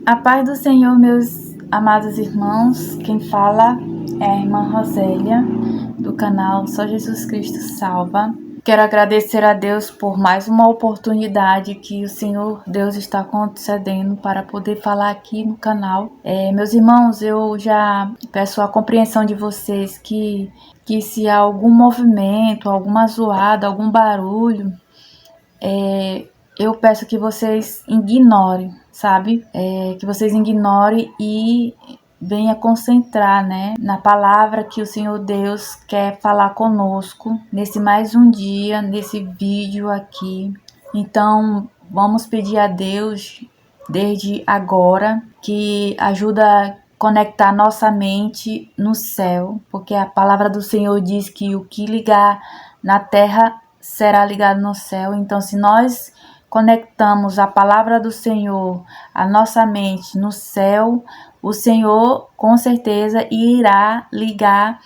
A paz do Senhor, meus amados irmãos. Quem fala é a irmã Rosélia, do canal Só Jesus Cristo Salva. Quero agradecer a Deus por mais uma oportunidade que o Senhor Deus está concedendo para poder falar aqui no canal. Meus irmãos, eu já peço a compreensão de vocês que se há algum movimento, alguma zoada, algum barulho, eu peço que vocês ignorem, sabe? Que vocês ignorem e venha concentrar, né, na palavra que o Senhor Deus quer falar conosco nesse mais um dia, nesse vídeo aqui. Então, vamos pedir a Deus desde agora que ajuda a conectar nossa mente no céu, porque a palavra do Senhor diz que o que ligar na terra será ligado no céu. Então, se nós conectamos a palavra do Senhor, a nossa mente no céu, o Senhor com certeza irá ligar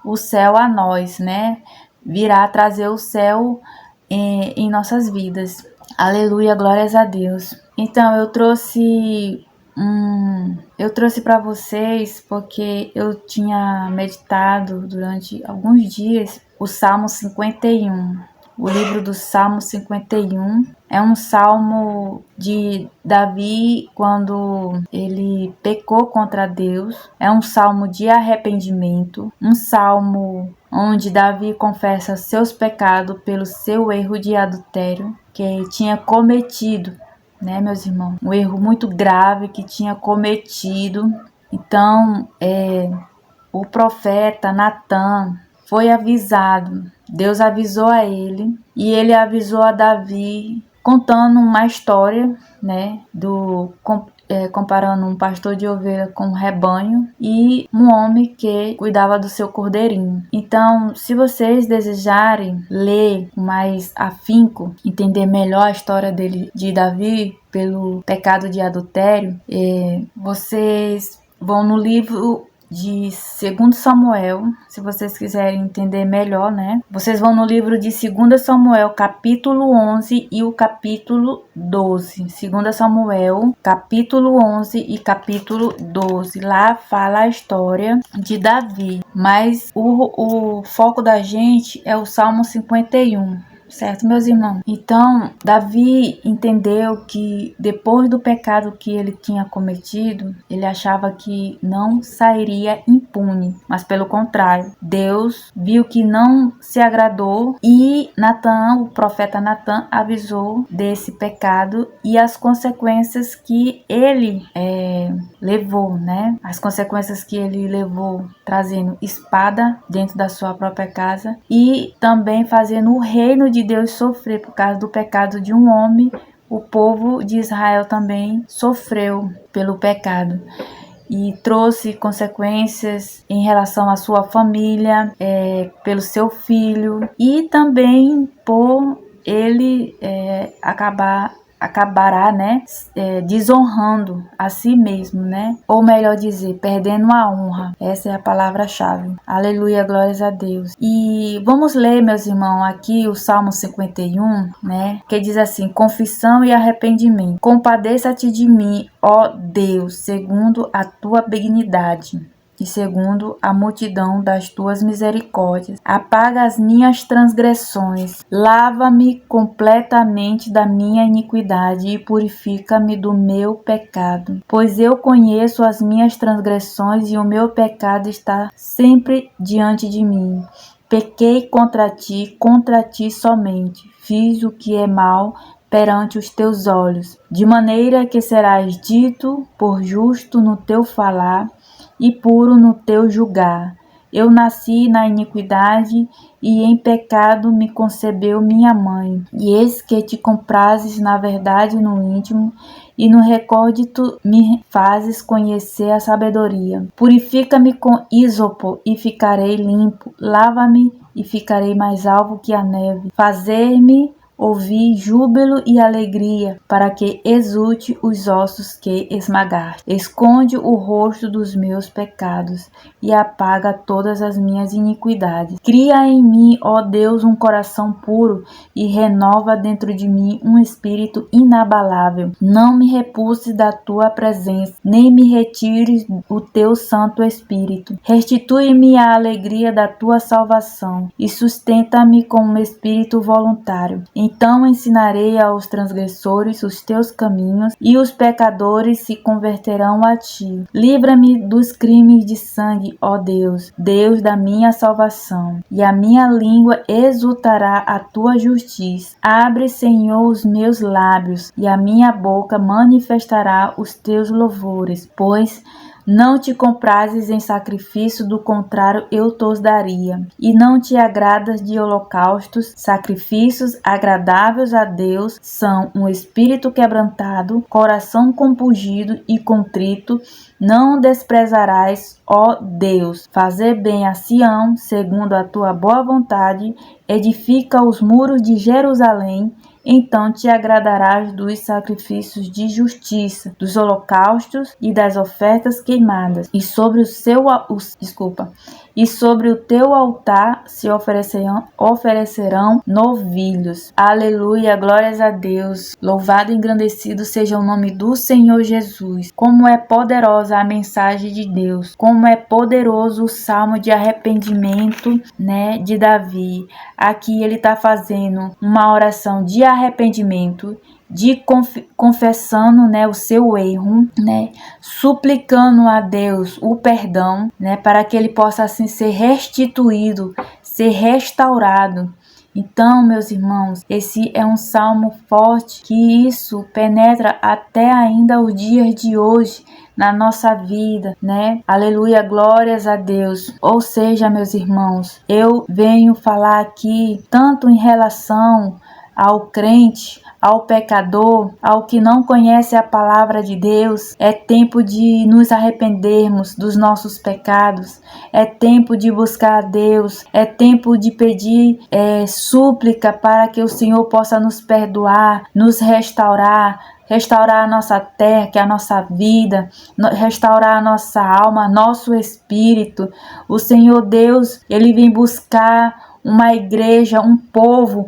o céu a nós, né? Virá trazer o céu em nossas vidas. Aleluia, glórias a Deus. Então, eu trouxe para vocês porque eu tinha meditado durante alguns dias o Salmo 51. O livro do Salmo 51 é um salmo de Davi quando ele pecou contra Deus. É um salmo de arrependimento, um salmo onde Davi confessa seus pecados pelo seu erro de adultério que tinha cometido, né, meus irmãos? Um erro muito grave que tinha cometido. Então, o profeta Natan foi avisado. Deus avisou a ele e ele avisou a Davi, contando uma história, né, comparando um pastor de ovelha com um rebanho e um homem que cuidava do seu cordeirinho. Então, se vocês desejarem ler com mais afinco, entender melhor a história de Davi pelo pecado de adultério, vocês vão no livro de 2 Samuel, se vocês quiserem entender melhor, né? Vocês vão no livro de 2 Samuel, capítulo 11 e o capítulo 12. 2 Samuel, capítulo 11 e capítulo 12. Lá fala a história de Davi, mas o foco da gente é o Salmo 51. Certo, meus irmãos? Então, Davi entendeu que depois do pecado que ele tinha cometido, ele achava que não sairia impune, mas pelo contrário, Deus viu que não se agradou e Natan, o profeta Natan, avisou desse pecado e as consequências que ele levou, né? As consequências que ele levou, trazendo espada dentro da sua própria casa e também fazendo o reino de Deus sofrer por causa do pecado de um homem. O povo de Israel também sofreu pelo pecado e trouxe consequências em relação à sua família, pelo seu filho e também por ele acabará, né, desonrando a si mesmo, né? Ou melhor dizer, perdendo a honra. Essa é a palavra-chave. Aleluia, glórias a Deus. E vamos ler, meus irmãos, aqui o Salmo 51, né? Que diz assim: confissão e arrependimento. Compadeça-te de mim, ó Deus, segundo a tua benignidade e segundo a multidão das tuas misericórdias. Apaga as minhas transgressões, lava-me completamente da minha iniquidade e purifica-me do meu pecado. Pois eu conheço as minhas transgressões e o meu pecado está sempre diante de mim. Pequei contra ti somente. Fiz o que é mal perante os teus olhos, de maneira que serás dito por justo no teu falar e puro no teu julgar. Eu nasci na iniquidade e em pecado me concebeu minha mãe. E eis que te comprases na verdade no íntimo e no recôndito me fazes conhecer a sabedoria. Purifica-me com ísopo e ficarei limpo. Lava-me e ficarei mais alvo que a neve. Fazer-me Ouvi júbilo e alegria, para que exulte os ossos que esmagaste. Esconde o rosto dos meus pecados e apaga todas as minhas iniquidades. Cria em mim, ó Deus, um coração puro e renova dentro de mim um espírito inabalável. Não me repulses da tua presença, nem me retires o teu Santo Espírito. Restitui-me a alegria da tua salvação e sustenta-me com um espírito voluntário. Então ensinarei aos transgressores os teus caminhos e os pecadores se converterão a ti. Livra-me dos crimes de sangue, ó Deus, Deus da minha salvação, e a minha língua exultará a tua justiça. Abre, Senhor, os meus lábios, e a minha boca manifestará os teus louvores, pois não te comprases em sacrifício, do contrário eu tos daria. E não te agradas de holocaustos. Sacrifícios agradáveis a Deus são um espírito quebrantado, coração compungido e contrito. Não desprezarás, ó Deus. Fazer bem a Sião, segundo a tua boa vontade. Edifica os muros de Jerusalém. Então te agradarás dos sacrifícios de justiça, dos holocaustos e das ofertas queimadas, e sobre o teu altar se oferecerão novilhos. Aleluia, glórias a Deus. Louvado e engrandecido seja o nome do Senhor Jesus. Como é poderosa a mensagem de Deus, como é poderoso o salmo de arrependimento, de Davi. Aqui ele está fazendo uma oração de arrependimento, de confessando, o seu erro, suplicando a Deus o perdão, para que ele possa assim ser restituído, ser restaurado. Então, meus irmãos, esse é um salmo forte, que isso penetra até ainda os dias de hoje na nossa vida, Aleluia, glórias a Deus. Ou seja, meus irmãos, eu venho falar aqui tanto em relação ao crente, ao pecador, ao que não conhece a palavra de Deus. É tempo de nos arrependermos dos nossos pecados, é tempo de buscar a Deus, é tempo de pedir súplica para que o Senhor possa nos perdoar, nos restaurar a nossa terra, que é a nossa vida, restaurar a nossa alma, nosso espírito. O Senhor Deus, Ele vem buscar uma igreja, um povo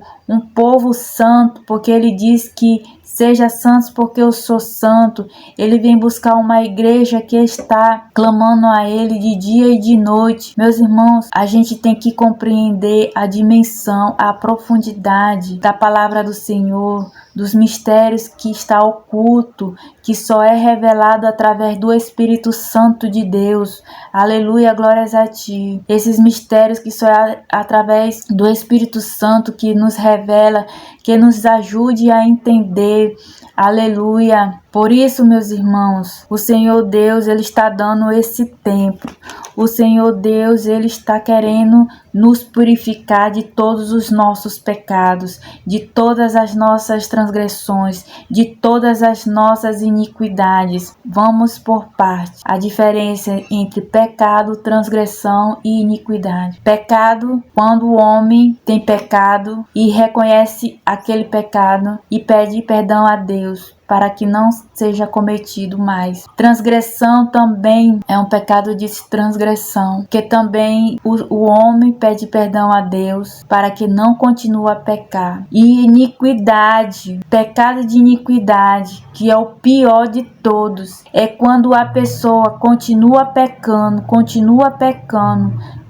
santo, porque Ele diz que seja santos porque eu sou santo. Ele vem buscar uma igreja que está clamando a Ele de dia e de noite. Meus irmãos, a gente tem que compreender a dimensão, a profundidade da palavra do Senhor, dos mistérios que está oculto, que só é revelado através do Espírito Santo de Deus. Aleluia, glórias a Ti. Esses mistérios que só é através do Espírito Santo que nos revela, que nos ajude a entender. Aleluia. Por isso, meus irmãos, o Senhor Deus, Ele está dando esse tempo. O Senhor Deus, Ele está querendo nos purificar de todos os nossos pecados, de todas as nossas transgressões, de todas as nossas iniquidades. Vamos por parte. A diferença entre pecado, transgressão e iniquidade. Pecado, quando o homem tem pecado e reconhece aquele pecado e pede perdão a Deus, para que não seja cometido mais. Transgressão também é um pecado de transgressão, que também o homem pede perdão a Deus para que não continue a pecar. E iniquidade, pecado de iniquidade, que é o pior de todos, é quando a pessoa continua pecando,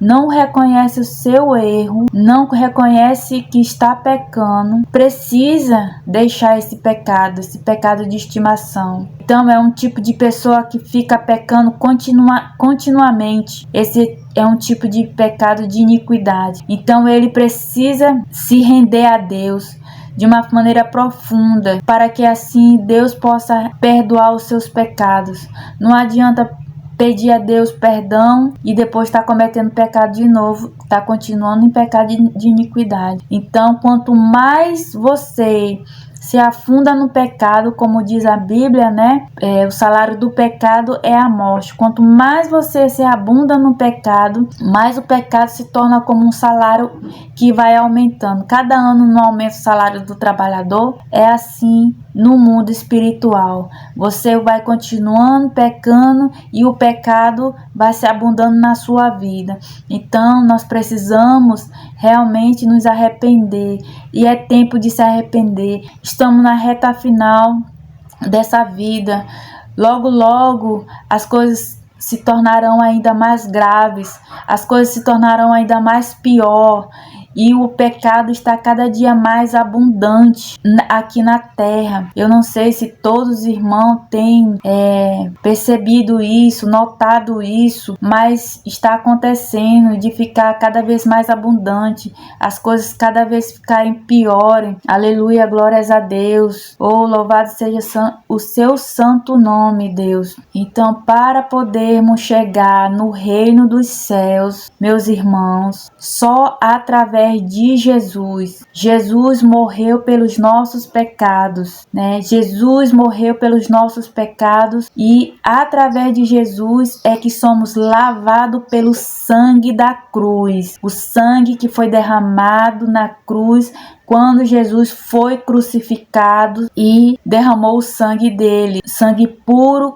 não reconhece o seu erro, não reconhece que está pecando, precisa deixar esse pecado de estimação. Então é um tipo de pessoa que fica pecando continuamente. Esse é um tipo de pecado de iniquidade. Então ele precisa se render a Deus de uma maneira profunda, para que assim Deus possa perdoar os seus pecados. Não adianta pedir a Deus perdão e depois está cometendo pecado de novo, está continuando em pecado de iniquidade. Então, quanto mais você se afunda no pecado, como diz a Bíblia, né? O salário do pecado é a morte. Quanto mais você se abunda no pecado, mais o pecado se torna como um salário que vai aumentando. Cada ano não aumenta o salário do trabalhador. É assim no mundo espiritual. Você vai continuando pecando e o pecado vai se abundando na sua vida. Então, nós precisamos realmente nos arrepender. E é tempo de se arrepender. Estamos na reta final dessa vida. Logo, logo, as coisas se tornarão ainda mais graves. As coisas se tornarão ainda mais pior. E o pecado está cada dia mais abundante aqui na terra. Eu não sei se todos os irmãos têm percebido isso, notado isso, mas está acontecendo de ficar cada vez mais abundante, as coisas cada vez ficarem piores. Aleluia, glórias a Deus. Oh, louvado seja o seu santo nome, Deus. Então, para podermos chegar no reino dos céus, meus irmãos, só através de Jesus. Jesus morreu pelos nossos pecados, né? Jesus morreu pelos nossos pecados e através de Jesus é que somos lavados pelo sangue da cruz. O sangue que foi derramado na cruz quando Jesus foi crucificado e derramou o sangue dele, sangue puro,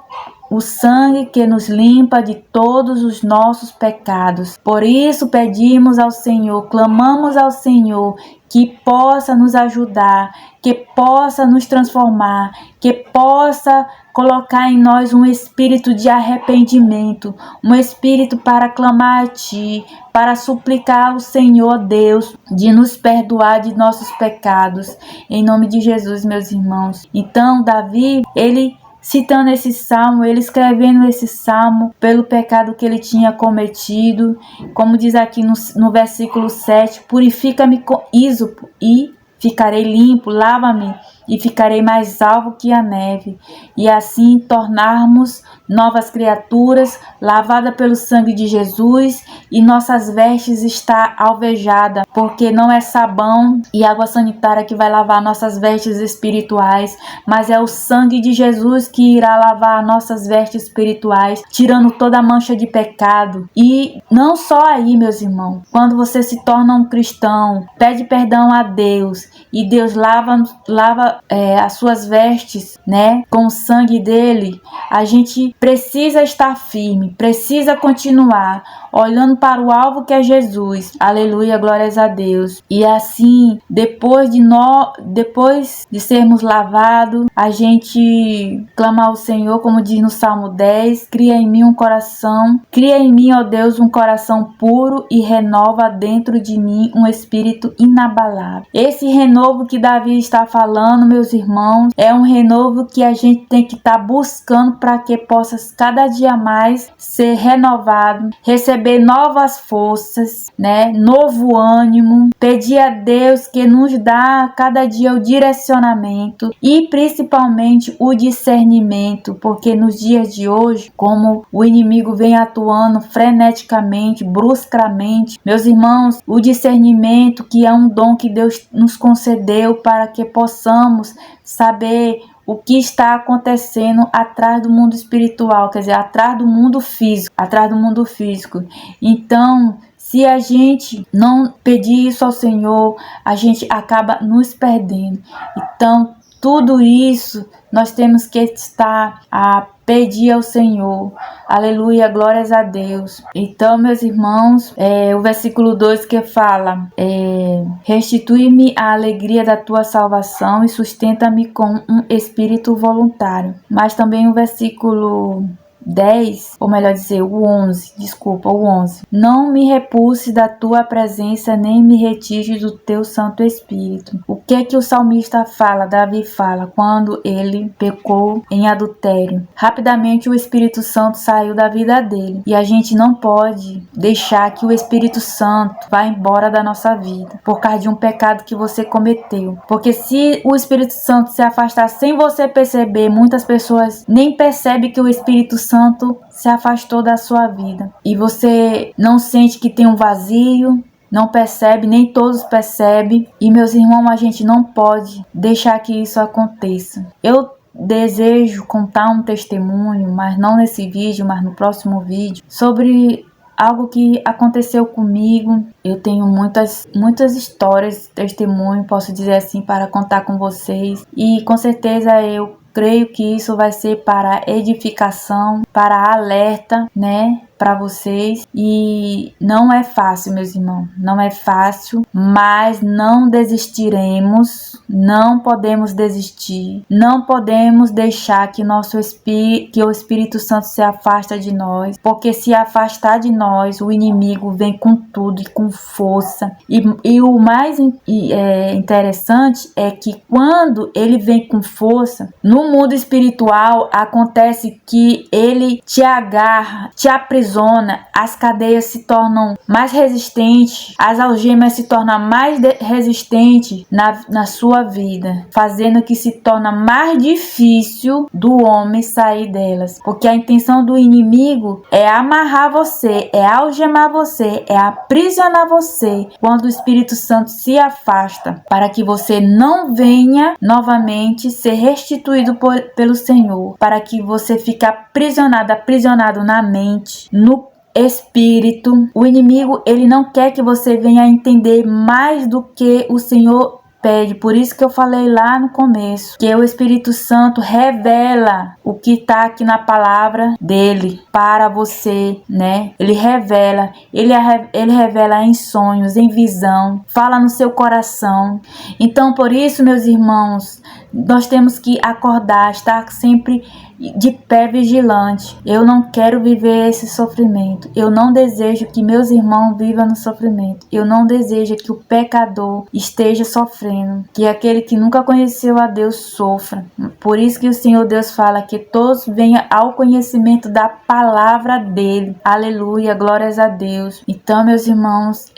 o sangue que nos limpa de todos os nossos pecados. Por isso pedimos ao Senhor, clamamos ao Senhor que possa nos ajudar, que possa nos transformar, que possa colocar em nós um espírito de arrependimento, um espírito para clamar a Ti, para suplicar ao Senhor Deus de nos perdoar de nossos pecados. Em nome de Jesus, meus irmãos. Então, Davi, ele citando esse salmo, ele escrevendo esse salmo pelo pecado que ele tinha cometido, como diz aqui no versículo 7, purifica-me com ísopo e ficarei limpo, lava-me e ficarei mais alvo que a neve, e assim tornarmos novas criaturas, lavada pelo sangue de Jesus, e nossas vestes está alvejada, porque não é sabão e água sanitária que vai lavar nossas vestes espirituais, mas é o sangue de Jesus que irá lavar nossas vestes espirituais, tirando toda a mancha de pecado. E não só aí, meus irmãos, quando você se torna um cristão, pede perdão a Deus, e Deus lava as suas vestes, né, com o sangue dele, a gente precisa estar firme, precisa continuar olhando para o alvo que é Jesus. Aleluia, glórias a Deus. E assim, depois de sermos lavados, a gente clama ao Senhor, como diz no Salmo 10, cria em mim, ó Deus, um coração puro e renova dentro de mim um espírito inabalável. Esse renovo que Davi está falando, meus irmãos, é um renovo que a gente tem que estar buscando para que possa cada dia mais ser renovado, receber novas forças, né? Novo ânimo, pedir a Deus que nos dá cada dia o direcionamento e principalmente o discernimento, porque nos dias de hoje, como o inimigo vem atuando freneticamente, bruscamente, meus irmãos, o discernimento, que é um dom que Deus nos concedeu para que possamos saber o que está acontecendo atrás do mundo espiritual, quer dizer, atrás do mundo físico. Então, se a gente não pedir isso ao Senhor, a gente acaba nos perdendo. Então, tudo isso nós temos que estar a pedir ao Senhor. Aleluia, glórias a Deus. Então, meus irmãos, o versículo 2 que fala, restitui-me a alegria da tua salvação e sustenta-me com um espírito voluntário. Mas também o versículo 10, ou melhor dizer, o 11. Não me repulse da tua presença, nem me retire do teu Santo Espírito. O que é que o salmista fala, Davi fala, quando ele pecou em adultério? Rapidamente o Espírito Santo saiu da vida dele. E a gente não pode deixar que o Espírito Santo vá embora da nossa vida por causa de um pecado que você cometeu. Porque se o Espírito Santo se afastar sem você perceber, muitas pessoas nem percebem que o Espírito Santo se afastou da sua vida. E você não sente que tem um vazio, não percebe, nem todos percebem. E meus irmãos, a gente não pode deixar que isso aconteça. Eu desejo contar um testemunho, mas não nesse vídeo, mas no próximo vídeo, sobre algo que aconteceu comigo. Eu tenho muitas histórias, testemunho, posso dizer assim, para contar com vocês. E com certeza eu creio que isso vai ser para edificação, para alerta, né? Para vocês. E não é fácil, meus irmãos, não é fácil, mas não desistiremos, não podemos desistir, não podemos deixar que que o Espírito Santo se afasta de nós, porque se afastar de nós, o inimigo vem com tudo e com força. E o mais interessante é que quando ele vem com força, no mundo espiritual acontece que ele te agarra, te aprisiona, as cadeias se tornam mais resistentes, as algemas se tornam mais resistentes na sua vida, fazendo que se torna mais difícil do homem sair delas, porque a intenção do inimigo é amarrar você, é algemar você, é aprisionar você quando o Espírito Santo se afasta, para que você não venha novamente ser restituído pelo Senhor, para que você fique aprisionado na mente, no espírito. O inimigo, ele não quer que você venha a entender mais do que o Senhor pede. Por isso que eu falei lá no começo, que o Espírito Santo revela o que está aqui na palavra dele para você, né? Ele revela em sonhos, em visão, fala no seu coração. Então, por isso, meus irmãos, nós temos que acordar, estar sempre de pé vigilante. Eu não quero viver esse sofrimento. Eu não desejo que meus irmãos vivam no sofrimento. Eu não desejo que o pecador esteja sofrendo, que aquele que nunca conheceu a Deus sofra. Por isso que o Senhor Deus fala que todos venham ao conhecimento da palavra dele. Aleluia, glórias a Deus. Então, meus irmãos,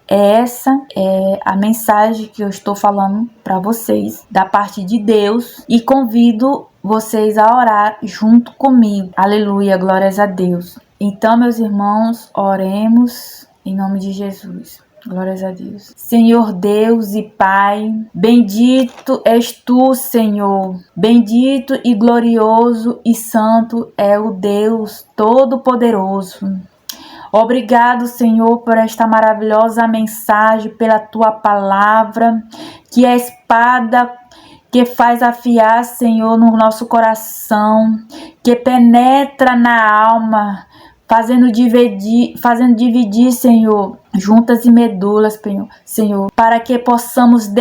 essa é a mensagem que eu estou falando para vocês da parte de Deus, e convido vocês a orar junto comigo. Aleluia, glórias a Deus. Então, meus irmãos, oremos em nome de Jesus. Glórias a Deus. Senhor Deus e Pai, bendito és tu, Senhor. Bendito e glorioso e santo é o Deus Todo-Poderoso. Obrigado, Senhor, por esta maravilhosa mensagem, pela tua palavra, que é a espada que faz afiar, Senhor, no nosso coração, que penetra na alma, fazendo dividir, Senhor, juntas e medulas, Senhor, para que possamos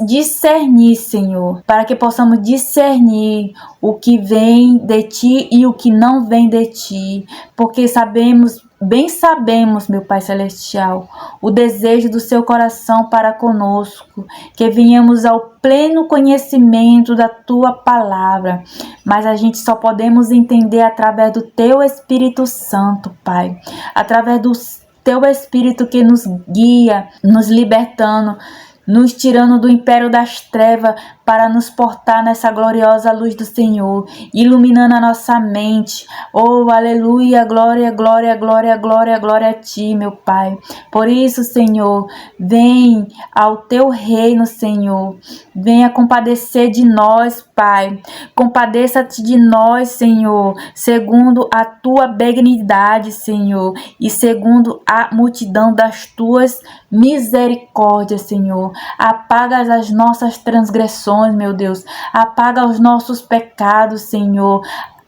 discernir, Senhor, para que possamos discernir o que vem de Ti e o que não vem de Ti, porque bem sabemos, meu Pai Celestial, o desejo do seu coração para conosco, que venhamos ao pleno conhecimento da tua palavra, mas a gente só podemos entender através do teu Espírito Santo, Pai, através do teu Espírito que nos guia, nos libertando, nos tirando do império das trevas para nos portar nessa gloriosa luz do Senhor, iluminando a nossa mente. Oh, aleluia, glória, glória, glória, glória, glória a Ti, meu Pai. Por isso, Senhor, vem ao Teu reino, Senhor. Venha compadecer de nós, Pai. Compadeça-te de nós, Senhor, segundo a Tua benignidade, Senhor, e segundo a multidão das Tuas misericórdias, Senhor. Apaga as nossas transgressões, meu Deus. Apaga os nossos pecados, Senhor.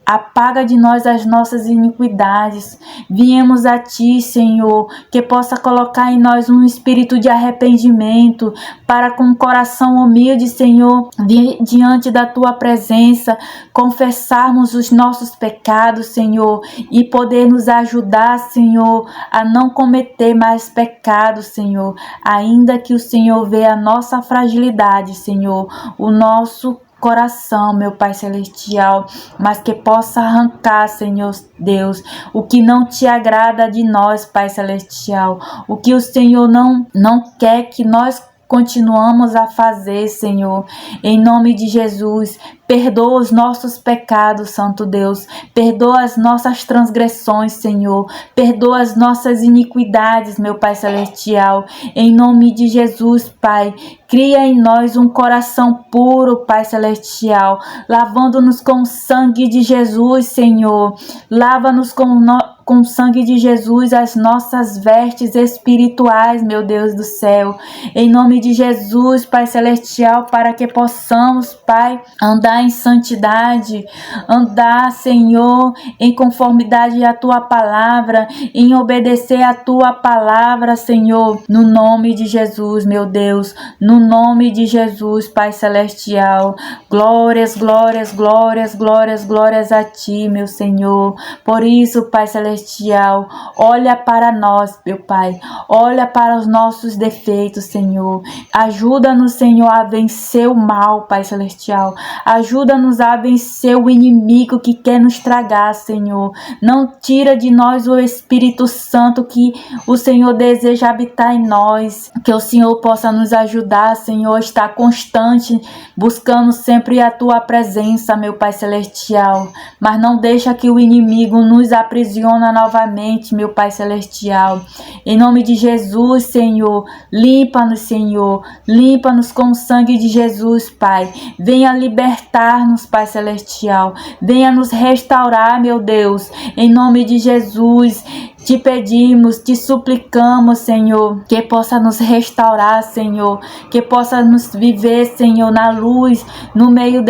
Apaga de nós as nossas iniquidades. Viemos a Ti, Senhor, que possa colocar em nós um espírito de arrependimento, para com o coração humilde, Senhor, vir diante da Tua presença, confessarmos os nossos pecados, Senhor, e poder nos ajudar, Senhor, a não cometer mais pecados, Senhor, ainda que o Senhor veja a nossa fragilidade, Senhor, o nosso coração, meu Pai Celestial, mas que possa arrancar, Senhor Deus, o que não te agrada de nós, Pai Celestial, o que o Senhor não quer que nós continuamos a fazer, Senhor. Em nome de Jesus, perdoa os nossos pecados, Santo Deus. Perdoa as nossas transgressões, Senhor. Perdoa as nossas iniquidades, meu Pai Celestial. Em nome de Jesus, Pai, cria em nós um coração puro, Pai Celestial, lavando-nos com o sangue de Jesus, Senhor. Lava-nos com o sangue de Jesus as nossas vestes espirituais, meu Deus do céu. Em nome de Jesus, Pai Celestial, para que possamos, Pai, andar em santidade, andar, Senhor, em conformidade à Tua palavra, em obedecer à Tua palavra, Senhor, no nome de Jesus, meu Deus, no nome de Jesus, Pai Celestial. Glórias, glórias, glórias, glórias, glórias a Ti, meu Senhor. Por isso, Pai Celestial, olha para nós, meu Pai, olha para os nossos defeitos, Senhor. Ajuda-nos, Senhor, a vencer o mal, Pai Celestial. Ajuda-nos a vencer o inimigo que quer nos tragar, Senhor. Não tira de nós o Espírito Santo que o Senhor deseja habitar em nós. Que o Senhor possa nos ajudar, Senhor, a estar constante, buscando sempre a Tua presença, meu Pai Celestial. Mas não deixa que o inimigo nos aprisiona novamente, meu Pai Celestial. Em nome de Jesus, Senhor, limpa-nos, Senhor. Limpa-nos com o sangue de Jesus, Pai. Venha libertar-nos, Pai Celestial. Venha nos restaurar, meu Deus. Em nome de Jesus, te pedimos, te suplicamos, Senhor, que possa nos restaurar, Senhor, que possa nos viver, Senhor, na luz, no meio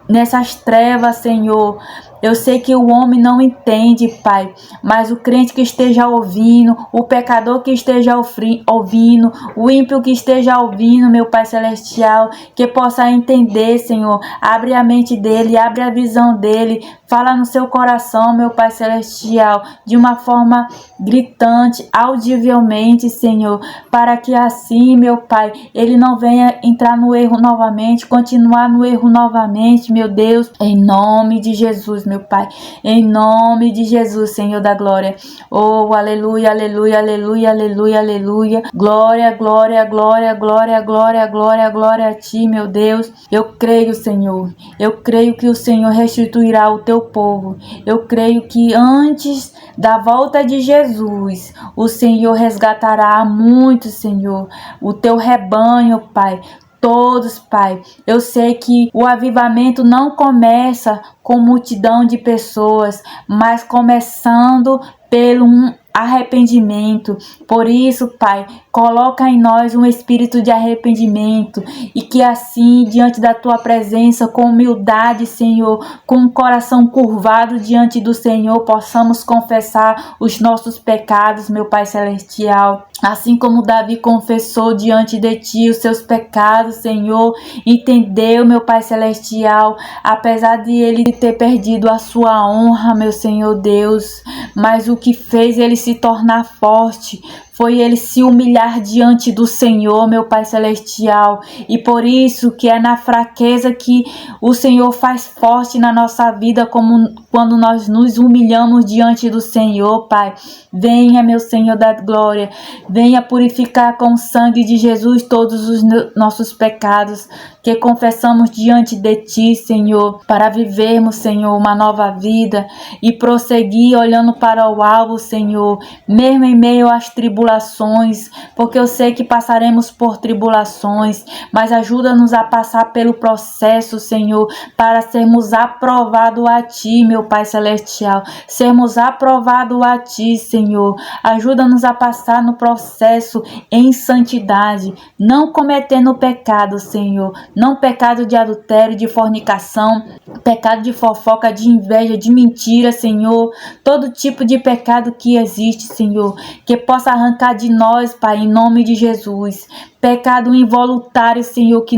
nessas trevas, Senhor. Eu sei que o homem não entende, Pai, mas o crente que esteja ouvindo, o pecador que esteja ouvindo, o ímpio que esteja ouvindo, meu Pai Celestial, que possa entender, Senhor. Abre a mente dele, abre a visão dele, fala no seu coração, meu Pai Celestial, de uma forma gritante, audivelmente, Senhor, para que assim, meu Pai, ele não venha entrar no erro novamente, continuar no erro novamente, meu Deus, em nome de Jesus, meu Pai, em nome de Jesus, Senhor da glória. Oh, aleluia, aleluia, aleluia, aleluia, aleluia. Glória, glória, glória, glória, glória, glória, glória a Ti, meu Deus. Eu creio, Senhor. Eu creio que o Senhor restituirá o Teu povo. Eu creio que antes da volta de Jesus, o Senhor resgatará muito, Senhor, o Teu rebanho, Pai. Todos, Pai. Eu sei que o avivamento não começa com multidão de pessoas, mas começando pelo arrependimento. Por isso, Pai, coloca em nós um espírito de arrependimento e que assim, diante da Tua presença, com humildade, Senhor, com um coração curvado diante do Senhor, possamos confessar os nossos pecados, meu Pai Celestial. Assim como Davi confessou diante de Ti os seus pecados, Senhor, entendeu, meu Pai Celestial, apesar de ele ter perdido a sua honra, meu Senhor Deus, mas o que fez ele se tornar forte foi ele se humilhar diante do Senhor, meu Pai Celestial. E por isso que é na fraqueza que o Senhor faz forte na nossa vida, como quando nós nos humilhamos diante do Senhor, Pai. Venha, meu Senhor da glória, venha purificar com o sangue de Jesus todos os nossos pecados, que confessamos diante de Ti, Senhor, para vivermos, Senhor, uma nova vida e prosseguir olhando para o alvo, Senhor, mesmo em meio às tribulações, porque eu sei que passaremos por tribulações, mas ajuda-nos a passar pelo processo, Senhor, para sermos aprovados a Ti, meu Pai Celestial, sermos aprovados a Ti, Senhor. Ajuda-nos a passar no processo em santidade, não cometendo pecado, Senhor, não pecado de adultério, de fornicação, pecado de fofoca, de inveja, de mentira, Senhor, todo tipo de pecado que existe, Senhor, que possa arrancar de nós, Pai, em nome de Jesus. Pecado involuntário, Senhor, que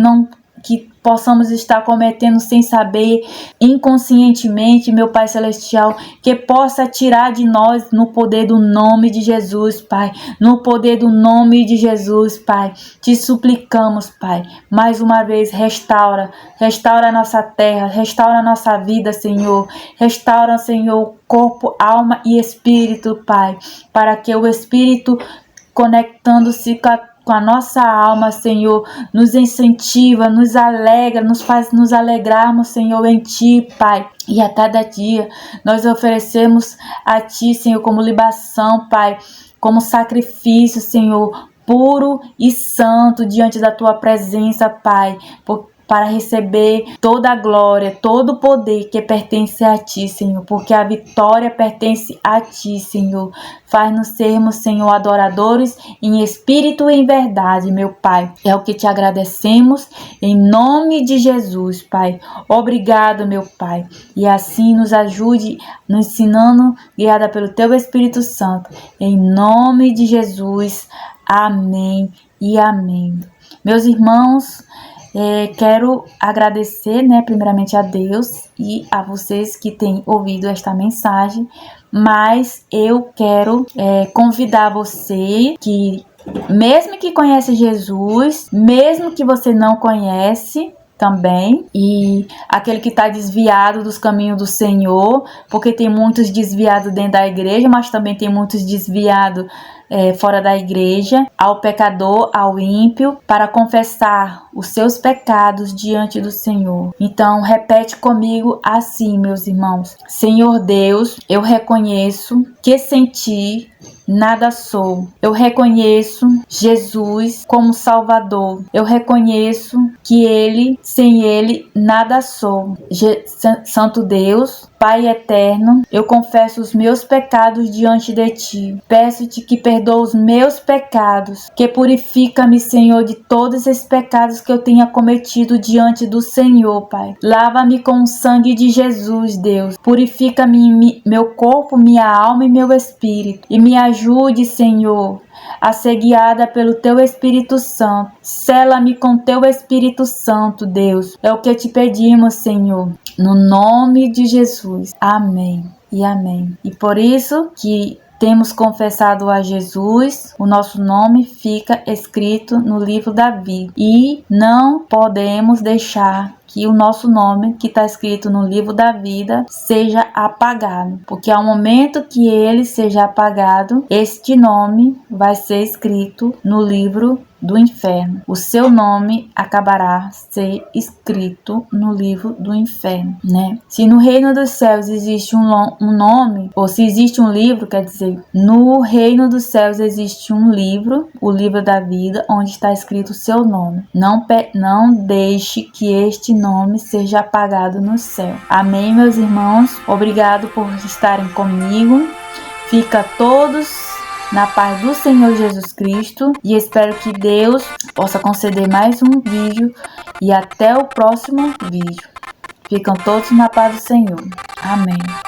possamos estar cometendo sem saber, inconscientemente, meu Pai Celestial, que possa tirar de nós no poder do nome de Jesus, Pai, no poder do nome de Jesus, Pai. Te suplicamos, Pai, mais uma vez, restaura a nossa terra, restaura a nossa vida, Senhor, restaura, Senhor, corpo, alma e espírito, Pai, para que o espírito conectando-se com com a nossa alma, Senhor, nos incentiva, nos alegra, nos faz nos alegrarmos, Senhor, em Ti, Pai. E a cada dia nós oferecemos a Ti, Senhor, como libação, Pai, como sacrifício, Senhor, puro e santo diante da Tua presença, Pai, para receber toda a glória, todo o poder que pertence a Ti, Senhor, porque a vitória pertence a Ti, Senhor. Faz-nos sermos, Senhor, adoradores em espírito e em verdade, meu Pai. É o que Te agradecemos em nome de Jesus, Pai. Obrigado, meu Pai. E assim nos ajude, nos ensinando, guiada pelo Teu Espírito Santo. Em nome de Jesus. Amém e amém. Meus irmãos, quero agradecer, primeiramente a Deus e a vocês que têm ouvido esta mensagem, mas eu quero convidar você que, mesmo que conhece Jesus, mesmo que você não conhece também, e aquele que está desviado dos caminhos do Senhor, porque tem muitos desviados dentro da igreja, mas também tem muitos desviados fora da igreja, ao pecador, ao ímpio, para confessar os seus pecados diante do Senhor. Então, repete comigo assim, meus irmãos: Senhor Deus, eu reconheço que sem Ti nada sou. Eu reconheço Jesus como Salvador. Eu reconheço que sem Ele, nada sou. Santo Deus, Pai eterno, eu confesso os meus pecados diante de Ti. Peço-te que perdoe os meus pecados, que purifica-me, Senhor, de todos esses pecados que eu tenha cometido diante do Senhor, Pai. Lava-me com o sangue de Jesus, Deus. Purifica-me meu corpo, minha alma e meu espírito. E me ajude, Senhor, a ser guiada pelo Teu Espírito Santo. Sela-me com Teu Espírito Santo, Deus. É o que te pedimos, Senhor, no nome de Jesus. Amém e amém. E por isso que temos confessado a Jesus, o nosso nome fica escrito no livro da vida. E não podemos deixar que o nosso nome, que está escrito no livro da vida, seja apagado. Porque ao momento que ele seja apagado, este nome vai ser escrito no livro do inferno. O seu nome acabará ser escrito no livro do inferno, Se no reino dos céus existe um nome, ou se existe um livro, quer dizer, no reino dos céus existe um livro, o livro da vida, onde está escrito o seu nome. Não deixe que este nome seja apagado no céu. Amém, meus irmãos? Obrigado por estarem comigo. Fica todos na paz do Senhor Jesus Cristo e espero que Deus possa conceder mais um vídeo e até o próximo vídeo. Ficam todos na paz do Senhor. Amém.